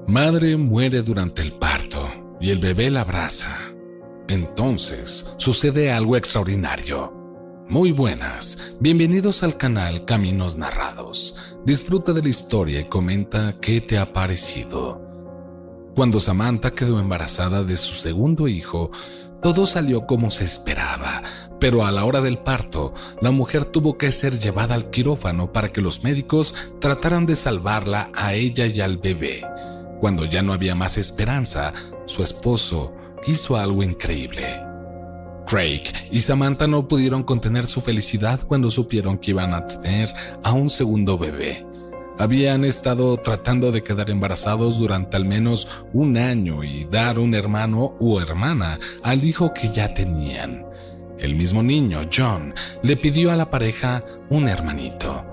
Madre muere durante el parto y el bebé la abraza. Entonces sucede algo extraordinario. Muy buenas, bienvenidos al canal Caminos Narrados. Disfruta de la historia y comenta qué te ha parecido. Cuando Samantha quedó embarazada de su segundo hijo, todo salió como se esperaba, pero a la hora del parto, la mujer tuvo que ser llevada al quirófano para que los médicos trataran de salvarla a ella y al bebé. Cuando ya no había más esperanza, su esposo hizo algo increíble. Craig y Samantha no pudieron contener su felicidad cuando supieron que iban a tener a un segundo bebé. Habían estado tratando de quedar embarazados durante al menos un año y dar un hermano o hermana al hijo que ya tenían. El mismo niño, John, le pidió a la pareja un hermanito.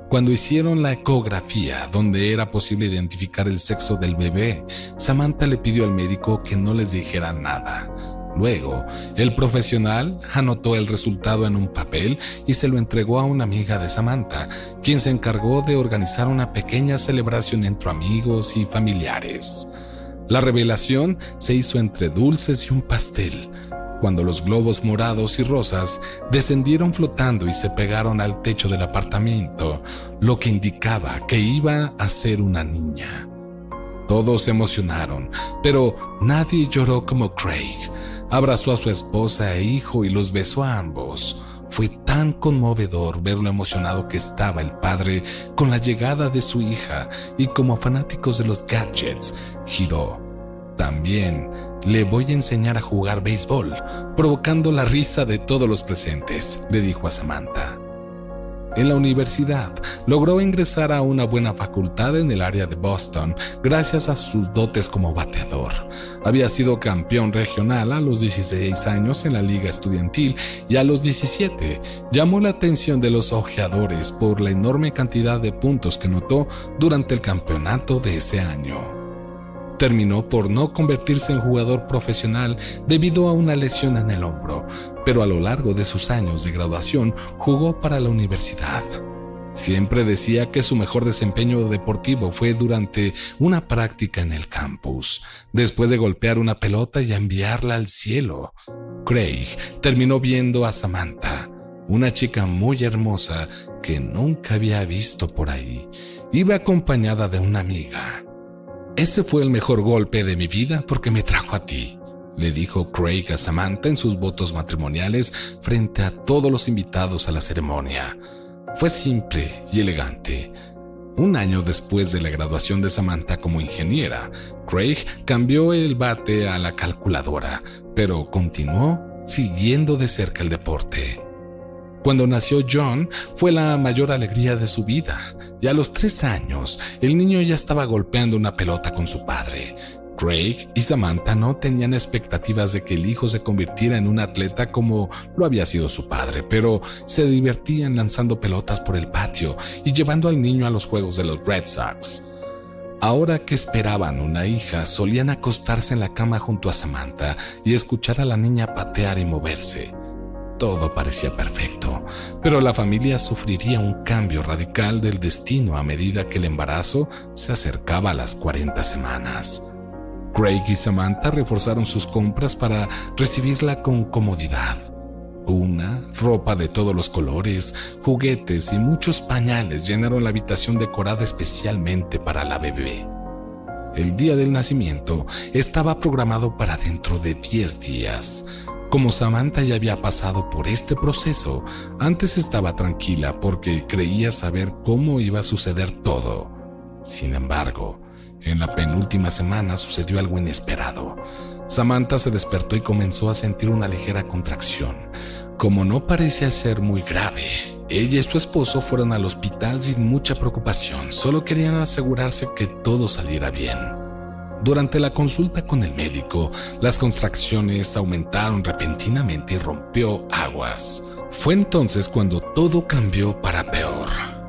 Cuando hicieron la ecografía, donde era posible identificar el sexo del bebé, Samantha le pidió al médico que no les dijera nada. Luego, el profesional anotó el resultado en un papel y se lo entregó a una amiga de Samantha, quien se encargó de organizar una pequeña celebración entre amigos y familiares. La revelación se hizo entre dulces y un pastel, cuando los globos morados y rosas descendieron flotando y se pegaron al techo del apartamento, lo que indicaba que iba a ser una niña. Todos se emocionaron, pero nadie lloró como Craig. Abrazó a su esposa e hijo y los besó a ambos. Fue tan conmovedor ver lo emocionado que estaba el padre con la llegada de su hija y como fanáticos de los gadgets, giró. También le voy a enseñar a jugar béisbol, provocando la risa de todos los presentes, le dijo a Samantha. En la universidad, logró ingresar a una buena facultad en el área de Boston gracias a sus dotes como bateador. Había sido campeón regional a los 16 años en la liga estudiantil y a los 17 llamó la atención de los ojeadores por la enorme cantidad de puntos que notó durante el campeonato de ese año. Terminó por no convertirse en jugador profesional debido a una lesión en el hombro, pero a lo largo de sus años de graduación jugó para la universidad. Siempre decía que su mejor desempeño deportivo fue durante una práctica en el campus, después de golpear una pelota y enviarla al cielo. Craig terminó viendo a Samantha, una chica muy hermosa que nunca había visto por ahí. Iba acompañada de una amiga. «Ese fue el mejor golpe de mi vida porque me trajo a ti», le dijo Craig a Samantha en sus votos matrimoniales frente a todos los invitados a la ceremonia. Fue simple y elegante. Un año después de la graduación de Samantha como ingeniera, Craig cambió el bate a la calculadora, pero continuó siguiendo de cerca el deporte. Cuando nació John, fue la mayor alegría de su vida, y a los 3 años, el niño ya estaba golpeando una pelota con su padre. Craig y Samantha no tenían expectativas de que el hijo se convirtiera en un atleta como lo había sido su padre, pero se divertían lanzando pelotas por el patio y llevando al niño a los juegos de los Red Sox. Ahora que esperaban una hija, solían acostarse en la cama junto a Samantha y escuchar a la niña patear y moverse. Todo parecía perfecto, pero la familia sufriría un cambio radical del destino a medida que el embarazo se acercaba a las 40 semanas. Craig y Samantha reforzaron sus compras para recibirla con comodidad. Cuna, ropa de todos los colores, juguetes y muchos pañales llenaron la habitación decorada especialmente para la bebé. El día del nacimiento estaba programado para dentro de 10 días. Como Samantha ya había pasado por este proceso, antes estaba tranquila porque creía saber cómo iba a suceder todo. Sin embargo, en la penúltima semana sucedió algo inesperado. Samantha se despertó y comenzó a sentir una ligera contracción. Como no parecía ser muy grave, ella y su esposo fueron al hospital sin mucha preocupación. Solo querían asegurarse que todo saliera bien. Durante la consulta con el médico, las contracciones aumentaron repentinamente y rompió aguas. Fue entonces cuando todo cambió para peor.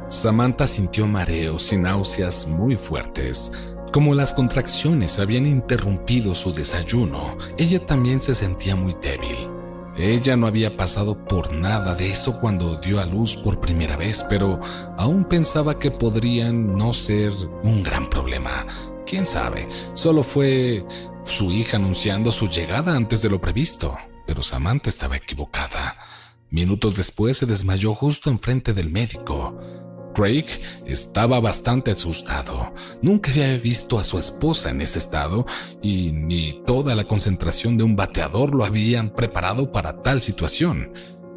Samantha sintió mareos y náuseas muy fuertes. Como las contracciones habían interrumpido su desayuno, ella también se sentía muy débil. Ella no había pasado por nada de eso cuando dio a luz por primera vez, pero aún pensaba que podrían no ser un gran problema. Quién sabe, solo fue su hija anunciando su llegada antes de lo previsto. Pero Samantha estaba equivocada. Minutos después se desmayó justo enfrente del médico. Craig estaba bastante asustado. Nunca había visto a su esposa en ese estado y ni toda la concentración de un bateador lo habían preparado para tal situación.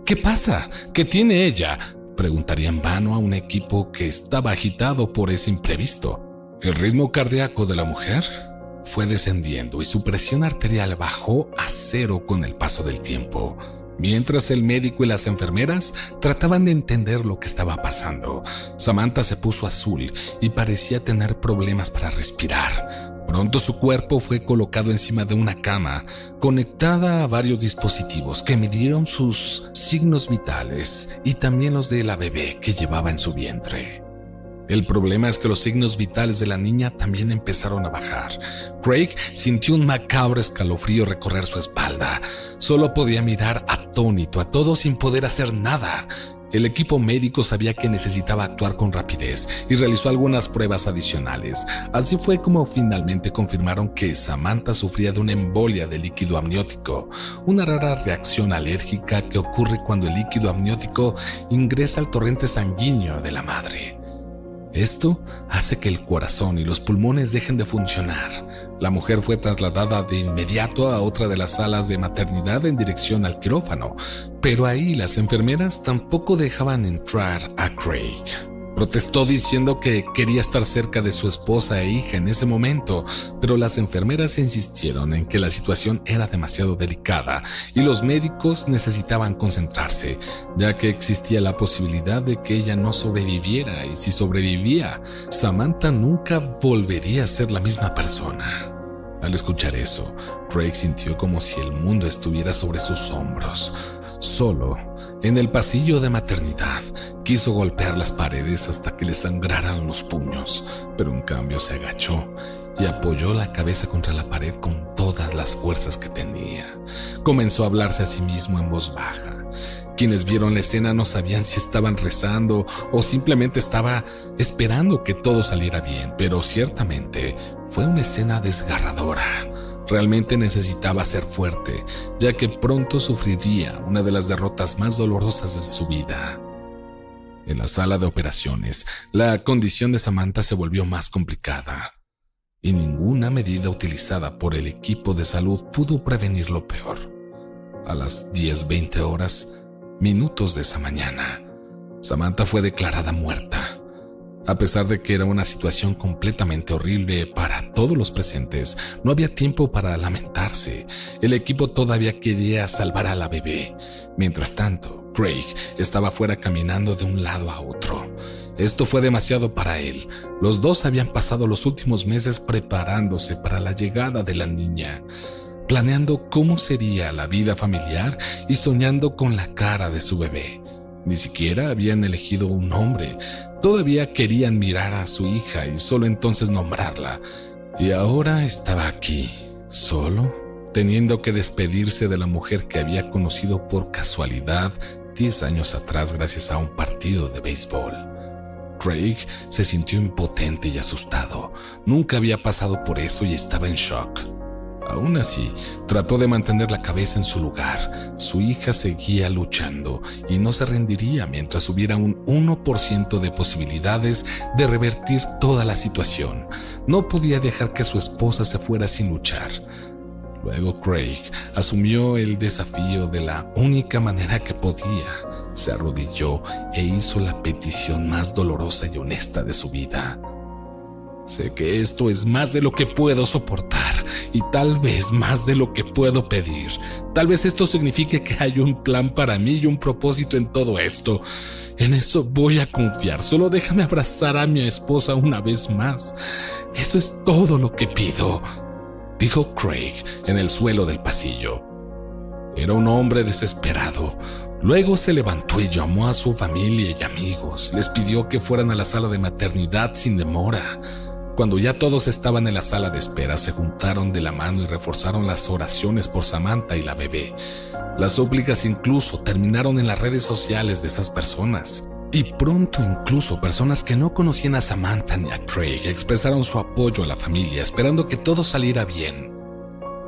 ¿Qué pasa? ¿Qué tiene ella?, preguntaría en vano a un equipo que estaba agitado por ese imprevisto. El ritmo cardíaco de la mujer fue descendiendo y su presión arterial bajó a cero con el paso del tiempo. Mientras el médico y las enfermeras trataban de entender lo que estaba pasando, Samantha se puso azul y parecía tener problemas para respirar. Pronto su cuerpo fue colocado encima de una cama, conectada a varios dispositivos que midieron sus signos vitales y también los de la bebé que llevaba en su vientre. El problema es que los signos vitales de la niña también empezaron a bajar. Craig sintió un macabro escalofrío recorrer su espalda. Solo podía mirar atónito a todo sin poder hacer nada. El equipo médico sabía que necesitaba actuar con rapidez y realizó algunas pruebas adicionales. Así fue como finalmente confirmaron que Samantha sufría de una embolia de líquido amniótico, una rara reacción alérgica que ocurre cuando el líquido amniótico ingresa al torrente sanguíneo de la madre. Esto hace que el corazón y los pulmones dejen de funcionar. La mujer fue trasladada de inmediato a otra de las salas de maternidad en dirección al quirófano, pero ahí las enfermeras tampoco dejaban entrar a Craig. Protestó diciendo que quería estar cerca de su esposa e hija en ese momento, pero las enfermeras insistieron en que la situación era demasiado delicada y los médicos necesitaban concentrarse, ya que existía la posibilidad de que ella no sobreviviera, y si sobrevivía, Samantha nunca volvería a ser la misma persona. Al escuchar eso, Craig sintió como si el mundo estuviera sobre sus hombros. Solo, en el pasillo de maternidad, quiso golpear las paredes hasta que le sangraran los puños, pero en cambio se agachó y apoyó la cabeza contra la pared con todas las fuerzas que tenía. Comenzó a hablarse a sí mismo en voz baja. Quienes vieron la escena no sabían si estaban rezando o simplemente estaba esperando que todo saliera bien, pero ciertamente fue una escena desgarradora. Realmente necesitaba ser fuerte, ya que pronto sufriría una de las derrotas más dolorosas de su vida. En la sala de operaciones, la condición de Samantha se volvió más complicada, y ninguna medida utilizada por el equipo de salud pudo prevenir lo peor. A las 10:20 horas, minutos de esa mañana, Samantha fue declarada muerta. A pesar de que era una situación completamente horrible para todos los presentes, no había tiempo para lamentarse. El equipo todavía quería salvar a la bebé. Mientras tanto, Craig estaba fuera caminando de un lado a otro. Esto fue demasiado para él. Los dos habían pasado los últimos meses preparándose para la llegada de la niña, planeando cómo sería la vida familiar y soñando con la cara de su bebé. Ni siquiera habían elegido un nombre. Todavía querían mirar a su hija y solo entonces nombrarla. Y ahora estaba aquí, solo, teniendo que despedirse de la mujer que había conocido por casualidad 10 años atrás gracias a un partido de béisbol. Craig se sintió impotente y asustado. Nunca había pasado por eso y estaba en shock. Aún así, trató de mantener la cabeza en su lugar. Su hija seguía luchando y no se rendiría mientras hubiera un 1% de posibilidades de revertir toda la situación. No podía dejar que su esposa se fuera sin luchar. Luego Craig asumió el desafío de la única manera que podía. Se arrodilló e hizo la petición más dolorosa y honesta de su vida. Sé que esto es más de lo que puedo soportar y tal vez más de lo que puedo pedir. Tal vez esto signifique que hay un plan para mí y un propósito en todo esto. En eso voy a confiar. Solo déjame abrazar a mi esposa una vez más. Eso es todo lo que pido, dijo Craig en el suelo del pasillo. Era un hombre desesperado. Luego se levantó y llamó a su familia y amigos. Les pidió que fueran a la sala de maternidad sin demora. Cuando ya todos estaban en la sala de espera, se juntaron de la mano y reforzaron las oraciones por Samantha y la bebé. Las súplicas incluso terminaron en las redes sociales de esas personas. Y pronto incluso personas que no conocían a Samantha ni a Craig expresaron su apoyo a la familia, esperando que todo saliera bien.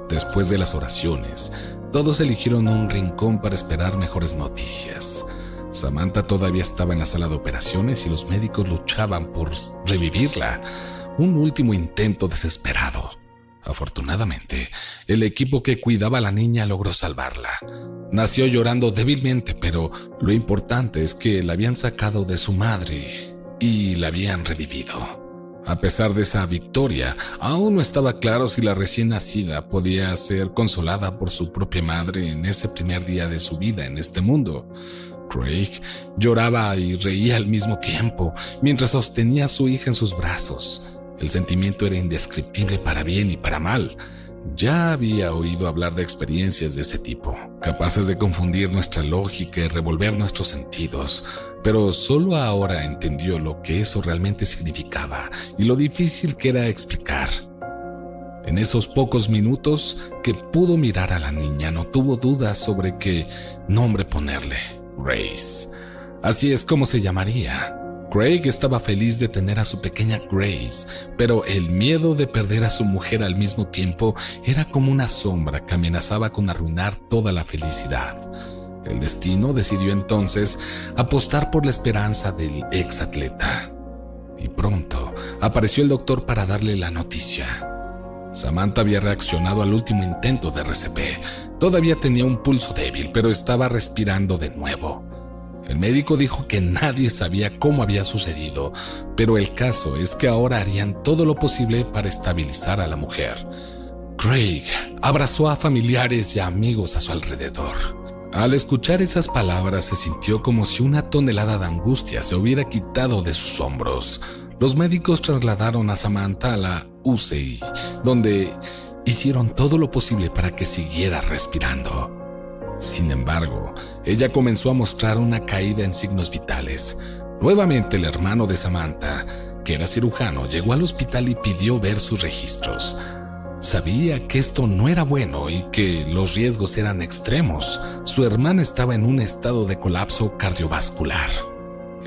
Después de las oraciones, todos eligieron un rincón para esperar mejores noticias. Samantha todavía estaba en la sala de operaciones y los médicos luchaban por revivirla. Un último intento desesperado. Afortunadamente, el equipo que cuidaba a la niña logró salvarla. Nació llorando débilmente, pero lo importante es que la habían sacado de su madre y la habían revivido. A pesar de esa victoria, aún no estaba claro si la recién nacida podía ser consolada por su propia madre en ese primer día de su vida en este mundo. Craig lloraba y reía al mismo tiempo mientras sostenía a su hija en sus brazos. El sentimiento era indescriptible para bien y para mal. Ya había oído hablar de experiencias de ese tipo, capaces de confundir nuestra lógica y revolver nuestros sentidos, pero solo ahora entendió lo que eso realmente significaba y lo difícil que era explicar. En esos pocos minutos que pudo mirar a la niña, no tuvo dudas sobre qué nombre ponerle: Grace. Así es como se llamaría. Craig estaba feliz de tener a su pequeña Grace, pero el miedo de perder a su mujer al mismo tiempo era como una sombra que amenazaba con arruinar toda la felicidad. El destino decidió entonces apostar por la esperanza del ex atleta. Y pronto apareció el doctor para darle la noticia. Samantha había reaccionado al último intento de RCP. Todavía tenía un pulso débil, pero estaba respirando de nuevo. El médico dijo que nadie sabía cómo había sucedido, pero el caso es que ahora harían todo lo posible para estabilizar a la mujer. Craig abrazó a familiares y a amigos a su alrededor. Al escuchar esas palabras se sintió como si una tonelada de angustia se hubiera quitado de sus hombros. Los médicos trasladaron a Samantha a la UCI, donde hicieron todo lo posible para que siguiera respirando. Sin embargo, ella comenzó a mostrar una caída en signos vitales. Nuevamente el hermano de Samantha, que era cirujano, llegó al hospital y pidió ver sus registros. Sabía que esto no era bueno y que los riesgos eran extremos. Su hermana estaba en un estado de colapso cardiovascular.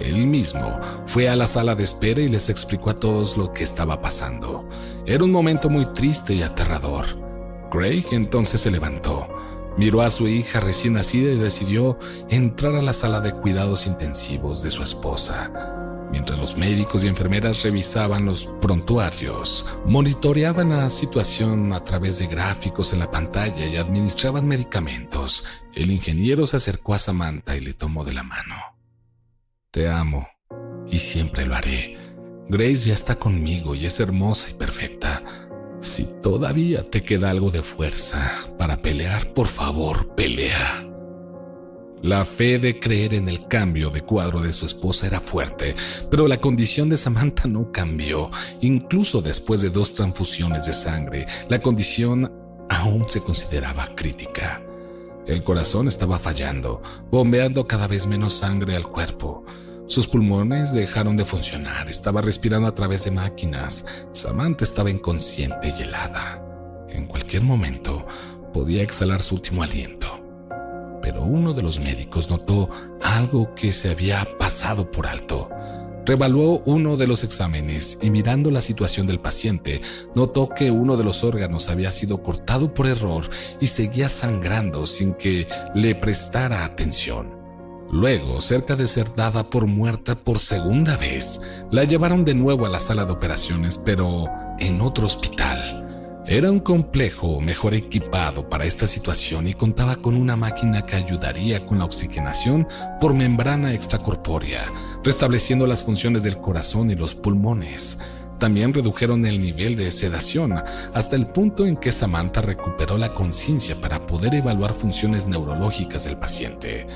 Él mismo fue a la sala de espera y les explicó a todos lo que estaba pasando. Era un momento muy triste y aterrador. Craig entonces se levantó. Miró a su hija recién nacida y decidió entrar a la sala de cuidados intensivos de su esposa. Mientras los médicos y enfermeras revisaban los prontuarios, monitoreaban la situación a través de gráficos en la pantalla y administraban medicamentos, el ingeniero se acercó a Samantha y le tomó de la mano. Te amo y siempre lo haré. Grace ya está conmigo y es hermosa y perfecta. Si todavía te queda algo de fuerza para pelear, por favor, pelea. La fe de creer en el cambio de cuadro de su esposa era fuerte, pero la condición de Samantha no cambió. Incluso después de 2 transfusiones de sangre, la condición aún se consideraba crítica. El corazón estaba fallando, bombeando cada vez menos sangre al cuerpo. Sus pulmones dejaron de funcionar, estaba respirando a través de máquinas. Samantha estaba inconsciente y helada. En cualquier momento podía exhalar su último aliento. Pero uno de los médicos notó algo que se había pasado por alto. Reevaluó uno de los exámenes y mirando la situación del paciente, notó que uno de los órganos había sido cortado por error y seguía sangrando sin que le prestara atención. Luego, cerca de ser dada por muerta por segunda vez, la llevaron de nuevo a la sala de operaciones, pero en otro hospital. Era un complejo mejor equipado para esta situación y contaba con una máquina que ayudaría con la oxigenación por membrana extracorpórea, restableciendo las funciones del corazón y los pulmones. También redujeron el nivel de sedación hasta el punto en que Samantha recuperó la conciencia para poder evaluar funciones neurológicas del paciente.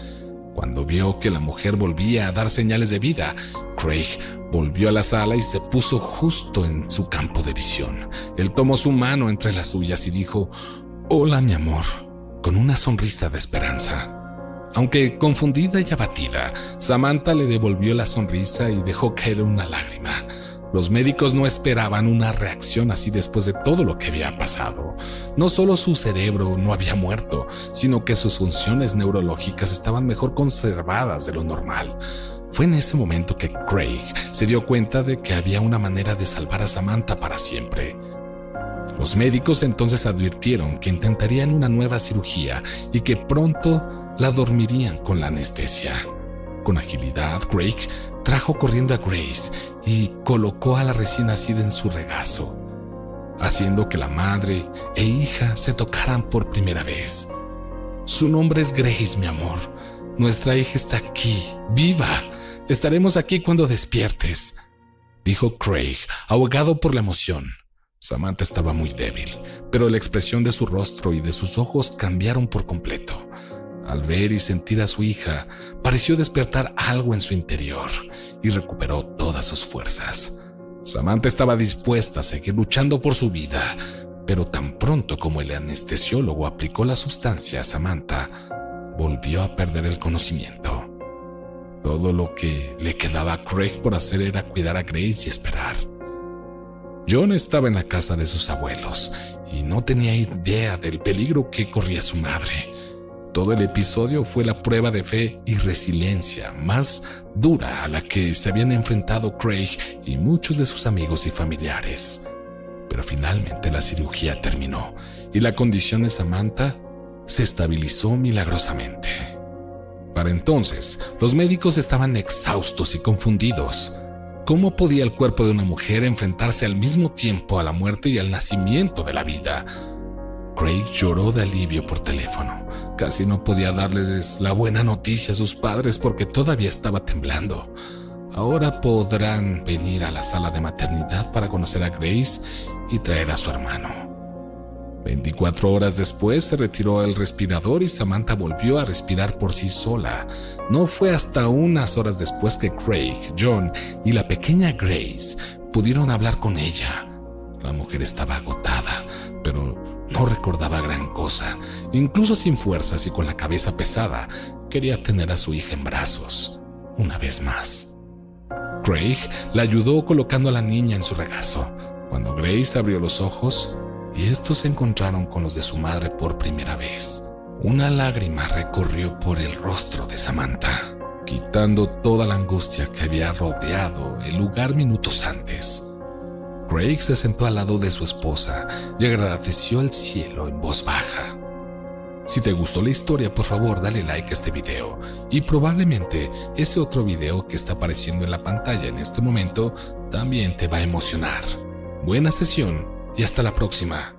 Cuando vio que la mujer volvía a dar señales de vida, Craig volvió a la sala y se puso justo en su campo de visión. Él tomó su mano entre las suyas y dijo: «Hola, mi amor», con una sonrisa de esperanza. Aunque confundida y abatida, Samantha le devolvió la sonrisa y dejó caer una lágrima. Los médicos no esperaban una reacción así después de todo lo que había pasado. No solo su cerebro no había muerto, sino que sus funciones neurológicas estaban mejor conservadas de lo normal. Fue en ese momento que Craig se dio cuenta de que había una manera de salvar a Samantha para siempre. Los médicos entonces advirtieron que intentarían una nueva cirugía y que pronto la dormirían con la anestesia. Con agilidad, Craig trajo corriendo a Grace y colocó a la recién nacida en su regazo, haciendo que la madre e hija se tocaran por primera vez. Su nombre es Grace, mi amor. Nuestra hija está aquí, viva. Estaremos aquí cuando despiertes, dijo Craig, ahogado por la emoción. Samantha estaba muy débil, pero la expresión de su rostro y de sus ojos cambiaron por completo. Al ver y sentir a su hija, pareció despertar algo en su interior y recuperó todas sus fuerzas. Samantha estaba dispuesta a seguir luchando por su vida, pero tan pronto como el anestesiólogo aplicó la sustancia a Samantha, volvió a perder el conocimiento. Todo lo que le quedaba a Craig por hacer era cuidar a Grace y esperar. John estaba en la casa de sus abuelos y no tenía idea del peligro que corría su madre. Todo el episodio fue la prueba de fe y resiliencia más dura a la que se habían enfrentado Craig y muchos de sus amigos y familiares. Pero finalmente la cirugía terminó y la condición de Samantha se estabilizó milagrosamente. Para entonces, los médicos estaban exhaustos y confundidos. ¿Cómo podía el cuerpo de una mujer enfrentarse al mismo tiempo a la muerte y al nacimiento de la vida? Craig lloró de alivio por teléfono. Casi no podía darles la buena noticia a sus padres porque todavía estaba temblando. Ahora podrán venir a la sala de maternidad para conocer a Grace y traer a su hermano. 24 horas después se retiró el respirador y Samantha volvió a respirar por sí sola. No fue hasta unas horas después que Craig, John y la pequeña Grace pudieron hablar con ella. La mujer estaba agotada, pero no recordaba gran cosa. Incluso sin fuerzas y con la cabeza pesada, quería tener a su hija en brazos, una vez más. Craig la ayudó colocando a la niña en su regazo. Cuando Grace abrió los ojos, y estos se encontraron con los de su madre por primera vez, una lágrima recorrió por el rostro de Samantha, quitando toda la angustia que había rodeado el lugar minutos antes. Craig se sentó al lado de su esposa y agradeció al cielo en voz baja. Si te gustó la historia, por favor dale like a este video y probablemente ese otro video que está apareciendo en la pantalla en este momento también te va a emocionar. Buena sesión y hasta la próxima.